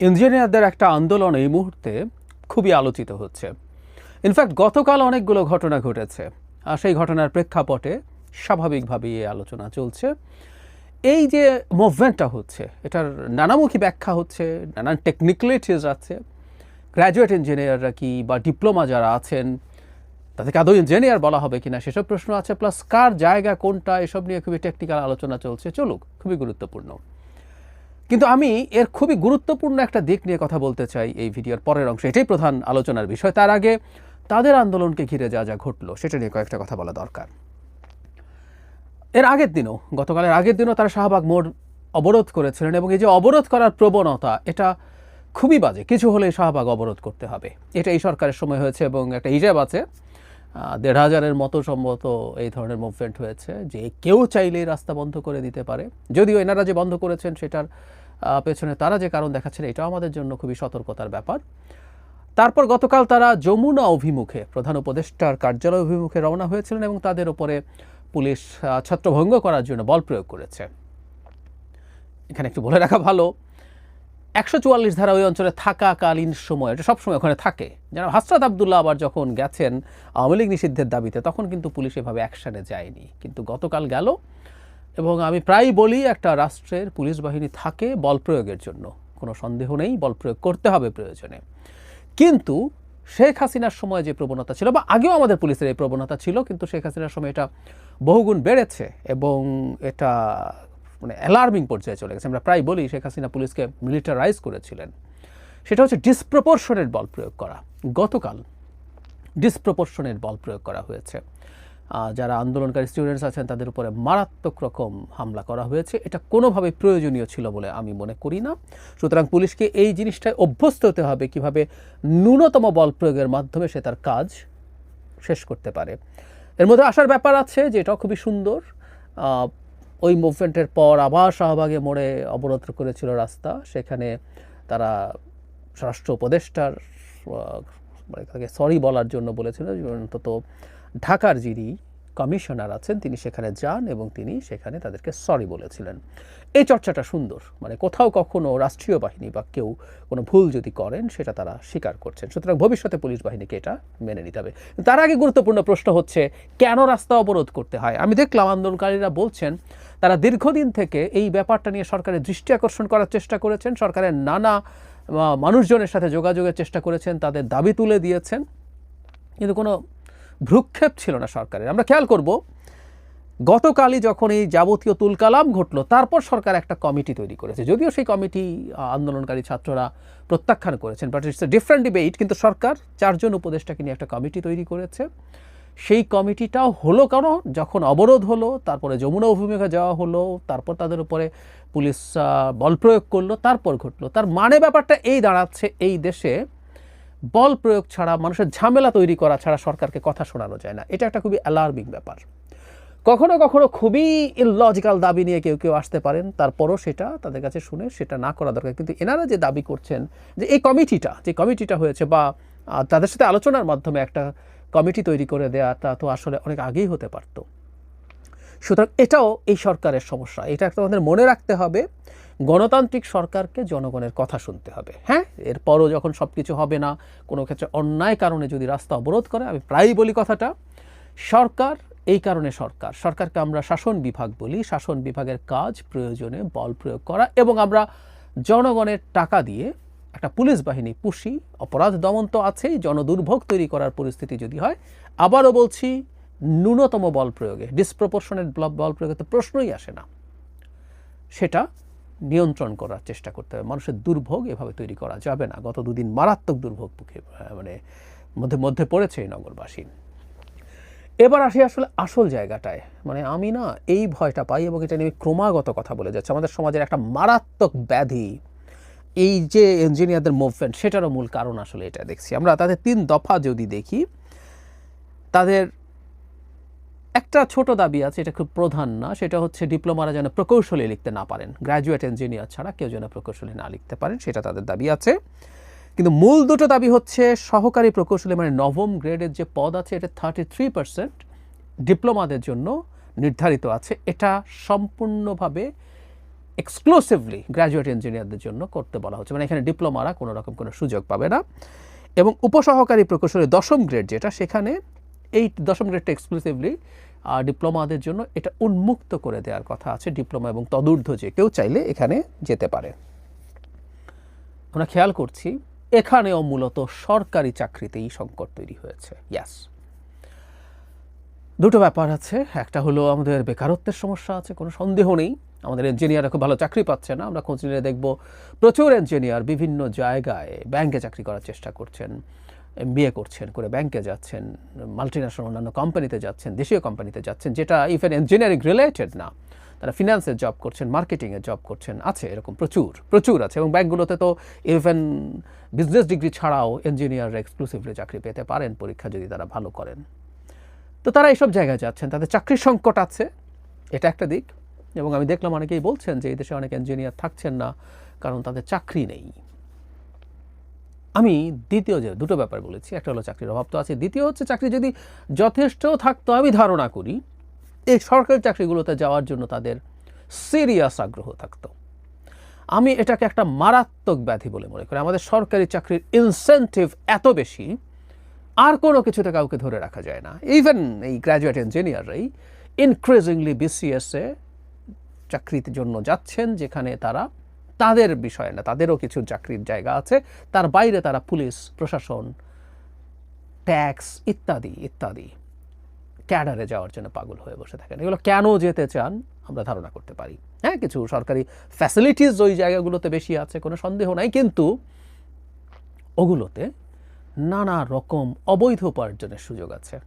ইঞ্জিনিয়ারদের একটা আন্দোলন এই মুহূর্তে খুবই আলোচিত হচ্ছে। ইনফ্যাক্ট গতকাল অনেকগুলো ঘটনা ঘটেছে, আর সেই ঘটনার প্রেক্ষাপটে স্বাভাবিকভাবেই এই আলোচনা চলছে। এই যে মুভমেন্টটা হচ্ছে, এটার নানামুখী ব্যাখ্যা হচ্ছে, নানান টেকনিক্যালিটিস আছে। গ্র্যাজুয়েট ইঞ্জিনিয়াররা কি বা ডিপ্লোমা যারা আছেন তাদেরকে আদৌ ইঞ্জিনিয়ার বলা হবে কিনা সেসব প্রশ্ন আছে, প্লাস কার জায়গা কোনটা এসব নিয়ে খুবই টেকনিক্যাল আলোচনা চলছে। চলুক, খুবই গুরুত্বপূর্ণ। কিন্তু আমি এর খুবই গুরুত্বপূর্ণ একটা দিক নিয়ে কথা বলতে চাই এই ভিডিওর পরের অংশে। এটাই প্রধান আলোচনার বিষয়। তার আগে তাদের আন্দোলনকে ঘিরে যা যা ঘটলো সেটা নিয়ে কয়েকটা কথা বলা দরকার। এর আগের দিনও, গতকালের আগের দিনও তারা শাহবাগ মোড় অবরোধ করেছিলেন, এবং এই যে অবরোধ করার প্রবণতা, এটা খুবই বাজে। কিছু হলে শাহবাগ অবরোধ করতে হবে, এটা এই সরকারের সময় হয়েছে। এবং একটা হিসাব আছে, ১,৫০০-এর মতো সম্ভবত এই ধরনের মুভমেন্ট হয়েছে, যে কেউ চাইলেই রাস্তা বন্ধ করে দিতে পারে। যদিও এনারা যে বন্ধ করেছেন সেটার পেছনে তারা যে কারণ দেখাচ্ছেন, এটাও আমাদের জন্য খুবই সতর্কতার ব্যাপার। তারপর গতকাল তারা যমুনা অভিমুখে, প্রধান উপদেষ্টার কার্যালয় অভিমুখে রওনা হয়েছিলেন, এবং তাদের উপরে পুলিশ ছত্রভঙ্গ করার জন্য বল প্রয়োগ করেছে। এখানে একটু বলে রাখা ভালো, ১৪৪ ধারা ওই অঞ্চলে থাকাকালীন সময়, এটা সবসময় ওখানে থাকে। যেন হাসরাত আবদুল্লাহ আবার যখন গেছেন আওয়ামী লীগ নিষিদ্ধের দাবিতে, তখন কিন্তু পুলিশ এভাবে অ্যাকশনে যায়নি, কিন্তু গতকাল গেল। এবং আমি প্রায় বলি, একটা রাষ্ট্রের পুলিশ বাহিনী থাকে বল প্রয়োগের জন্য, কোনো সন্দেহ নেই, বল প্রয়োগ করতে হবে প্রয়োজনে। কিন্তু শেখ হাসিনার সময় যে প্রবণতা ছিল, বা আগেও আমাদের পুলিশের এই প্রবণতা ছিল, কিন্তু শেখ হাসিনার সময় এটা বহুগুণ বেড়েছে, এবং এটা মানে অ্যালার্মিং পর্যায়ে চলে গেছে। আমরা প্রায় বলি শেখ হাসিনা পুলিশকে মিলিটারাইজ করেছিলেন। সেটা হচ্ছে ডিসপ্রপোর্শনেট বল প্রয়োগ করা। গতকাল ডিসপ্রপোর্শনেট বল প্রয়োগ করা হয়েছে। যারা আন্দোলনকারী স্টুডেন্টস আছেন তাদের উপরে মারাত্মক রকম হামলা করা হয়েছে। এটা কোনোভাবে প্রয়োজনীয় ছিল বলে আমি মনে করি না। সুতরাং পুলিশকে এই জিনিসটায় অভ্যস্ত হতে হবে, কিভাবে ন্যূনতম বল প্রয়োগের মাধ্যমে সে তার কাজ শেষ করতে পারে। এর মধ্যে আসার ব্যাপার আছে, যে এটাও খুবই সুন্দর। ওই মুভমেন্টের পর আবার শাহবাগে মোড়ে অবরোধ করেছিল রাস্তা। সেখানে তারা স্বরাষ্ট্র উপদেষ্টার তাকে সরি বলার জন্য বলেছিল। অন্তত ঢাকার যিনি কমিশনার আছেন তিনি সেখানে যান, এবং তিনি সেখানে তাদেরকে সরি বলেছিলেন। এই চর্চাটা সুন্দর, মানে কোথাও কখনো রাষ্ট্রীয় বাহিনী বা কেউ কোনো ভুল যদি করেন সেটা তারা স্বীকার করছেন। সুতরাং ভবিষ্যতে পুলিশ বাহিনীকে এটা মেনে নিতে হবে। তার আগে গুরুত্বপূর্ণ প্রশ্ন হচ্ছে, কেন রাস্তা অবরোধ করতে হয়? আমি দেখলাম আন্দোলনকারীরা বলছেন তারা দীর্ঘদিন থেকে এই ব্যাপারটা নিয়ে সরকারের দৃষ্টি আকর্ষণ করার চেষ্টা করেছেন, সরকারের নানা মানুষজনের সাথে যোগাযোগের চেষ্টা করেছেন, তাদের দাবি তুলে দিয়েছেন, কিন্তু কোনো ভ্রুক্ষেপ ছিল না সরকারের। আমরা খেয়াল করব, গতকালই যখন এই যাবতীয় তুলকালাম ঘটলো, তারপর সরকার একটা কমিটি তৈরি করেছে। যদিও সেই কমিটি আন্দোলনকারী ছাত্ররা প্রত্যাখ্যান করেছেন, but it's a different debate. কিন্তু সরকার 4 জন উপদেষ্টাকে নিয়ে একটা কমিটি তৈরি করেছে। সেই কমিটিটাও হলো কেন? যখন অবরোধ হলো, তারপরে যমুনা অভিমুখে যাওয়া হলো, তারপর তাদের উপরে পুলিশ বল প্রয়োগ করলো, তারপর ঘটলো। তার মানে ব্যাপারটা এই দাঁড়াচ্ছে, এই দেশে বল প্রয়োগ ছাড়া, মানুষের ঝামেলা তৈরি করা ছাড়া সরকারকে কথা শোনানো যায় না। এটা একটা খুবই অ্যালার্মিং ব্যাপার। কখনো কখনো খুবই ইললজিক্যাল দাবি নিয়ে কেউ কেউ আসতে পারেন, তারপরও সেটা তাদের কাছে শুনে সেটা না করা দরকার। কিন্তু এনারা যে দাবি করছেন যে এই কমিটিটা হয়েছে, বা তাদের সাথে আলোচনার মাধ্যমে একটা কমিটি তৈরি করে দেওয়াটা তো আসলে অনেক আগেই হতে পারত। সুতরাং এটাও এই সরকারের সমস্যা। এটা একটা আমাদের মনে রাখতে হবে, গণতান্ত্রিক সরকারকে জনগণের কথা শুনতে হবে। হ্যাঁ, এরপরও যখন সব কিছু হবে না, কোনো ক্ষেত্রে অন্যায় কারণে যদি রাস্তা অবরোধ করে, আমি প্রায়ই বলি কথাটা, সরকার এই কারণে সরকারকে আমরা শাসন বিভাগ বলি। শাসন বিভাগের কাজ প্রয়োজনে বল প্রয়োগ করা, এবং আমরা জনগণের টাকা দিয়ে একটা পুলিশ বাহিনী পুষি। অপরাধ দমন তো আছেই, জনদুর্ভোগ তৈরি করার পরিস্থিতি যদি হয়, আবারও বলছি, ন্যূনতম বল প্রয়োগে, ডিসপ্রপোর্শনেট বল প্রয়োগে তো প্রশ্নই আসে না। সেটা নিয়ন্ত্রণ করার চেষ্টা করতে হবে। মানুষের দুর্ভোগ এভাবে তৈরি করা যাবে না। গত 2 দিন মারাত্মক দুর্ভোগ মানে মধ্যে পড়েছে এই নগরবাসী। এবার আসি আসলে আসল জায়গাটায়। মানে আমি না এই ভয়টা পাই, এবং এটা নিয়ে ক্রমাগত কথা বলে যাচ্ছে। আমাদের সমাজের একটা মারাত্মক ব্যাধি এই যে ইঞ্জিনিয়ারদের মুভমেন্ট, সেটারও মূল কারণ আসলে এটা দেখছি আমরা। তাদের 3 দফা যদি দেখি, তাদের একটা ছোট দাবি আছে, এটা খুব প্রধান না। সেটা হচ্ছে ডিপ্লোমারা যেন প্রকৌশলী লিখতে না পারেন, গ্র্যাজুয়েট ইঞ্জিনিয়ার ছাড়া কেউ যেন প্রকৌশলী না লিখতে পারেন, সেটা তাদের দাবি আছে। কিন্তু মূল দুটো দাবি হচ্ছে, সহকারী প্রকৌশলী মানে নবম গ্রেডের যে পদ আছে, এটা 33% ডিপ্লোমাদের জন্য নির্ধারিত আছে। এটা সম্পূর্ণভাবে এক্সক্লুসিভলি গ্র্যাজুয়েট ইঞ্জিনিয়ারদের জন্য করতে বলা হচ্ছে, মানে এখানে ডিপ্লোমারা কোনো রকম কোনো সুযোগ পাবে না। এবং উপসহকারী প্রকৌশলের 10ম গ্রেড যেটা, সেখানে এই 10ম গ্রেডটা এক্সক্লুসিভলি ডিপ্লোমাদের জন্য এটা উন্মুক্ত করে দেওয়ার কথা আছে। ডিপ্লোমা এবং তদূর্ধ্ব যে কেউ চাইলে এখানে যেতে পারে। আমরা খেয়াল করছি এখানেও মূলত সরকারি চাকরিতেই সংকট তৈরি হয়েছে। ইয়াস, দুটো ব্যাপার আছে। একটা হলো আমাদের বেকারত্বের সমস্যা আছে, কোনো সন্দেহ নেই। আমাদের ইঞ্জিনিয়াররা খুব ভালো চাকরি পাচ্ছে না। আমরা খোঁজ নিয়ে দেখব প্রচুর ইঞ্জিনিয়ার বিভিন্ন জায়গায় ব্যাংকে চাকরি করার চেষ্টা করছেন, MBA করছেন, করে ব্যাংকে যাচ্ছেন, মাল্টিন্যাশনাল অন্যান্য কোম্পানিতে যাচ্ছেন, দেশীয় কোম্পানিতে যাচ্ছেন, যেটা ইভেন ইঞ্জিনিয়ারিং রিলেটেড না। তারা ফিনান্সের জব করছেন, মার্কেটিংয়ের জব করছেন, আছে এরকম প্রচুর আছে। এবং ব্যাংকগুলোতে তো ইভেন বিজনেস ডিগ্রি ছাড়াও ইঞ্জিনিয়াররা এক্সক্লুসিভলি চাকরি পেতে পারেন পরীক্ষা যদি তারা ভালো করেন। তো তারা এইসব জায়গায় যাচ্ছেন, তাদের চাকরির সংকট আছে, এটা একটা দিক। এবং আমি দেখলাম অনেকেই বলছেন যে এই দেশে অনেক ইঞ্জিনিয়ার থাকছেন না কারণ তাদের চাকরি নেই। আমি দ্বিতীয় যে দুটো ব্যাপার বলেছি, একটা হলো চাকরির অভাব তো আছে, দ্বিতীয় হচ্ছে চাকরি যদি যথেষ্ট থাকতো, আমি ধারণা করি এই সরকারি চাকরিগুলোতে যাওয়ার জন্য তাদের সিরিয়াস আগ্রহ থাকতো। আমি এটাকে একটা মারাত্মক ব্যাধি বলে মনে করি। আমাদের সরকারি চাকরির ইনসেন্টিভ এত বেশি, আর কোনো কিছুতে কাউকে ধরে রাখা যায় না। ইভেন এই গ্র্যাজুয়েট ইঞ্জিনিয়াররাই ইনক্রিজিংলি BCS-এ চাকরির জন্য যাচ্ছেন, যেখানে তারা তাদের বিষয় না, তাদেরও কিছু চাকরির জায়গা আছে, তার বাইরে তারা পুলিশ, প্রশাসন, ট্যাক্স ইত্যাদি ইত্যাদি ক্যাডারে যাওয়ার জন্য পাগল হয়ে বসে থাকেন। এগুলো কেন যেতে চান আমরা ধারণা করতে পারি। হ্যাঁ, কিছু সরকারি ফ্যাসিলিটিস ওই জায়গাগুলোতে বেশি আছে, কোনো সন্দেহ নাই, কিন্তু ওগুলোতে নানা রকম অবৈধ উপার্জনের সুযোগ আছে।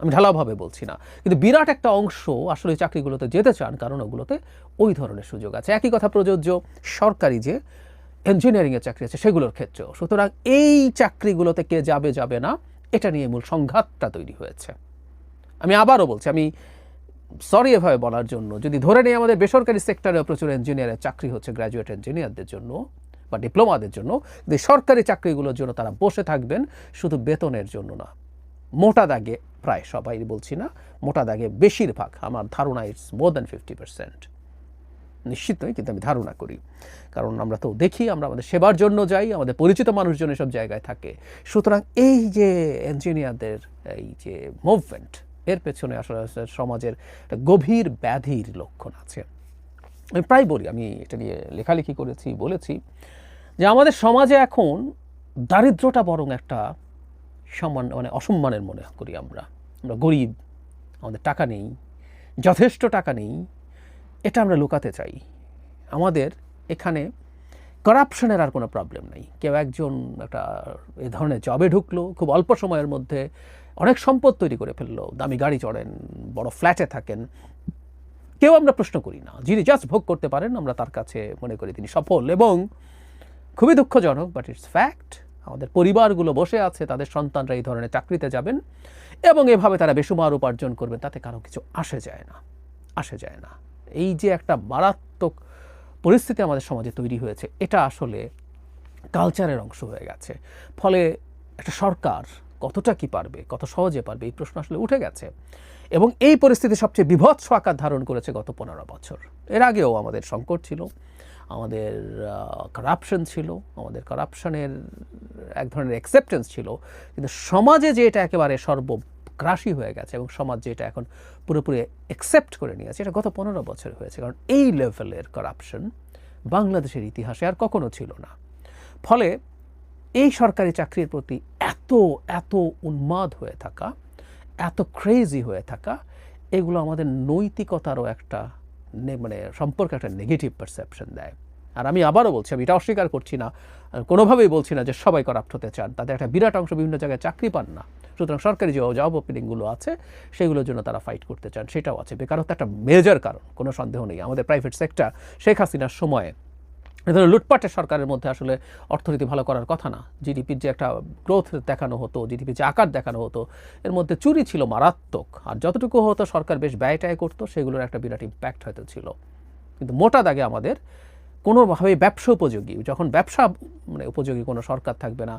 আমি ঢালাওভাবে বলছি না, কিন্তু বিরাট একটা অংশ আসলে চাকরিগুলোতে যেতে চান কারণ ওগুলোতে ওই ধরনের সুযোগ আছে। একই কথা প্রযোজ্য সরকারি যে ইঞ্জিনিয়ারিংয়ের চাকরি আছে সেগুলোর ক্ষেত্রেও। সুতরাং এই চাকরিগুলোতে কে যাবে না, এটা নিয়ে মূল সংঘাতটা তৈরি হয়েছে। আমি আবারও বলছি, আমি সরি এভাবে বলার জন্য, যদি ধরে নেই আমাদের বেসরকারি সেক্টরেও প্রচুর ইঞ্জিনিয়ারের চাকরি হচ্ছে গ্র্যাজুয়েট ইঞ্জিনিয়ারদের জন্য বা ডিপ্লোমাদের জন্য, কিন্তু সরকারি চাকরিগুলোর জন্য তারা বসে থাকবেন শুধু বেতনের জন্য না। মোটা দাগে প্রায় সবাই বলছি না, মোটা দাগে বেশিরভাগ, আমার ধারণা ইটস মোর দ্যান 50%, নিশ্চিত নয় কিন্তু আমি ধারণা করি। কারণ আমরা তো দেখি, আমরা আমাদের সেবার জন্য যাই, আমাদের পরিচিত মানুষজন এসব জায়গায় থাকে। সুতরাং এই যে ইঞ্জিনিয়ারদের এই যে মুভমেন্ট, এর পেছনে আসলে সমাজের গভীর ব্যাধির লক্ষণ আছে। আমি প্রায় বলি, আমি এটা নিয়ে লেখালেখি করেছি, বলেছি যে আমাদের সমাজে এখন দারিদ্রটা বরং একটা সম্মান, মানে অসম্মানের মনে করি। আমরা গরিব, আমাদের টাকা নেই, যথেষ্ট টাকা নেই, এটা আমরা লুকাতে চাই। আমাদের এখানে করাপশনের আর কোনো প্রবলেম নেই। কেউ একজন একটা এই ধরনের জবে ঢুকলো, খুব অল্প সময়ের মধ্যে অনেক সম্পদ তৈরি করে ফেললো, দামি গাড়ি চড়েন, বড় ফ্ল্যাটে থাকেন, কেউ আমরা প্রশ্ন করি না। যিনি জাস্ট ভোগ করতে পারেন আমরা তার কাছে মনে করি তিনি সফল। এবং খুবই দুঃখজনক, বাট ইটস ফ্যাক্ট, আমাদের পরিবারগুলো বসে আছে, তাদের সন্তানরা এই ধরনের চাকরিতে যাবেন এবং এভাবে তারা বেসুমার উপার্জন করবেন, তাতে কারো কিছু আসে যায় না। এই যে একটা মারাত্মক পরিস্থিতি আমাদের সমাজে তৈরি হয়েছে, এটা আসলে কালচারের অংশ হয়ে গেছে। ফলে একটা সরকার কতটা কি পারবে, কত সহজে পারবে, এই প্রশ্ন আসলে উঠে গেছে। এবং এই পরিস্থিতি সবচেয়ে বীভৎস আকার ধারণ করেছে গত 15 বছর। এর আগেও আমাদের সংকট ছিল, আমাদের কারাপশন ছিল, আমাদের কারাপশনের এক ধরনের অ্যাকসেপ্টেন্স ছিল, কিন্তু সমাজে যে এটা একেবারে সর্বগ্রাসী হয়ে গেছে এবং সমাজ যেটা এখন পুরোপুরি অ্যাকসেপ্ট করে নিয়েছে, এটা গত 15 বছর হয়েছে। কারণ এই লেভেলের কারাপশন বাংলাদেশের ইতিহাসে আর কখনো ছিল না। ফলে এই সরকারি চাকরির প্রতি এত উন্মাদ হয়ে থাকা, এত ক্রেজি হয়ে থাকা, এগুলো আমাদের নৈতিকতারও একটা মানে সম্পর্কে একটা নেগেটিভ পারসেপশন দেয়। আর আমি আবারও বলছি, আমি এটা অস্বীকার করছি না, কোনোভাবেই বলছি না যে সবাই করাপ্ট হতে চান। তাদের একটা বিরাট অংশ বিভিন্ন জায়গায় চাকরি পান না, সুতরাং সরকারি যে জব ওপেনিংগুলো আছে সেগুলোর জন্য তারা ফাইট করতে চান, সেটাও আছে। বেকারত্ব একটা মেজর কারণ, কোনো সন্দেহ নেই। আমাদের প্রাইভেট সেক্টর শেখ হাসিনার সময়ে লুটপাটের সরকারের মধ্যে আসলে অর্থনীতি ভালো করার কথা না। জিডিপির যে একটা গ্রোথ দেখানো হতো, জিডিপির যে আকার দেখানো হতো, এর মধ্যে চুরি ছিল মারাত্মক। আর যতটুকু হতো সরকার বেশ ব্যয়টায় করতো, সেগুলোর একটা বিরাট ইম্প্যাক্ট হয়তো ছিল। কিন্তু মোটা দাগে আমাদের কোনোভাবে ব্যবসা উপযোগী, যখন ব্যবসা মানে উপযোগী কোনো সরকার থাকবে না,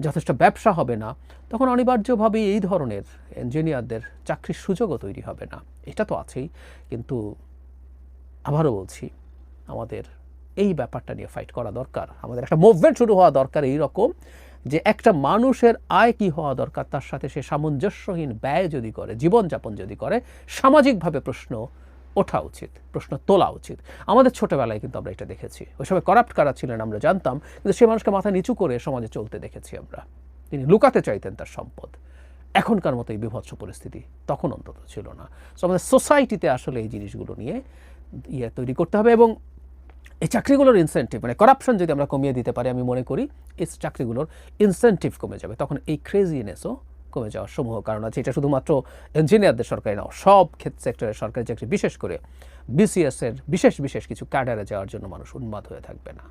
যথেষ্ট ব্যবসা হবে না, তখন অনিবার্যভাবেই এই ধরনের ইঞ্জিনিয়ারদের চাকরির সুযোগও তৈরি হবে না। এটা তো আছেই। কিন্তু আবারও বলছি, আমাদের এই ব্যাপারটা নিয়ে ফাইট করা দরকার। আমাদের একটা মুভমেন্ট শুরু হওয়া দরকার এই রকম, যে একটা মানুষের আয় কি হওয়া দরকার, তার সাথে সে সামঞ্জস্যহীন ব্যয় যদি করে, জীবনযাপন যদি করে, সামাজিকভাবে প্রশ্ন ওঠা উচিত, প্রশ্ন তোলা উচিত। আমাদের ছোটবেলায় কিন্তু আমরা এটা দেখেছি। ওই সময় করাপ্ট কারা ছিলেন আমরা জানতাম, কিন্তু সে মানুষকে মাথা নিচু করে সমাজে চলতে দেখেছি আমরা। তিনি লুকাতে চাইতেন তার সম্পদ। এখনকার মতো এই বিভৎস পরিস্থিতি তখন অন্তত ছিল না। সো আমাদের সোসাইটিতে আসলে এই জিনিসগুলো নিয়ে তৈরি করতে হবে। এবং এই চাকরিগুলোর ইনসেন্টিভ, মানে করাপশন যদি আমরা কমিয়ে দিতে পারি, আমি মনে করি এই চাকরিগুলোর ইনসেন্টিভ কমে যাবে। তখন এই ক্রেজিনেসও কমে যাওয়ার সমূহ কারণ আছে। এটা শুধুমাত্র ইঞ্জিনিয়ারদের সরকারি নাও, সব সেক্টরের সরকারি চাকরি, বিশেষ করে বিসিএস এর বিশেষ বিশেষ কিছু ক্যাডারে যাওয়ার জন্য মানুষ উন্মাদ হয়ে থাকবে না।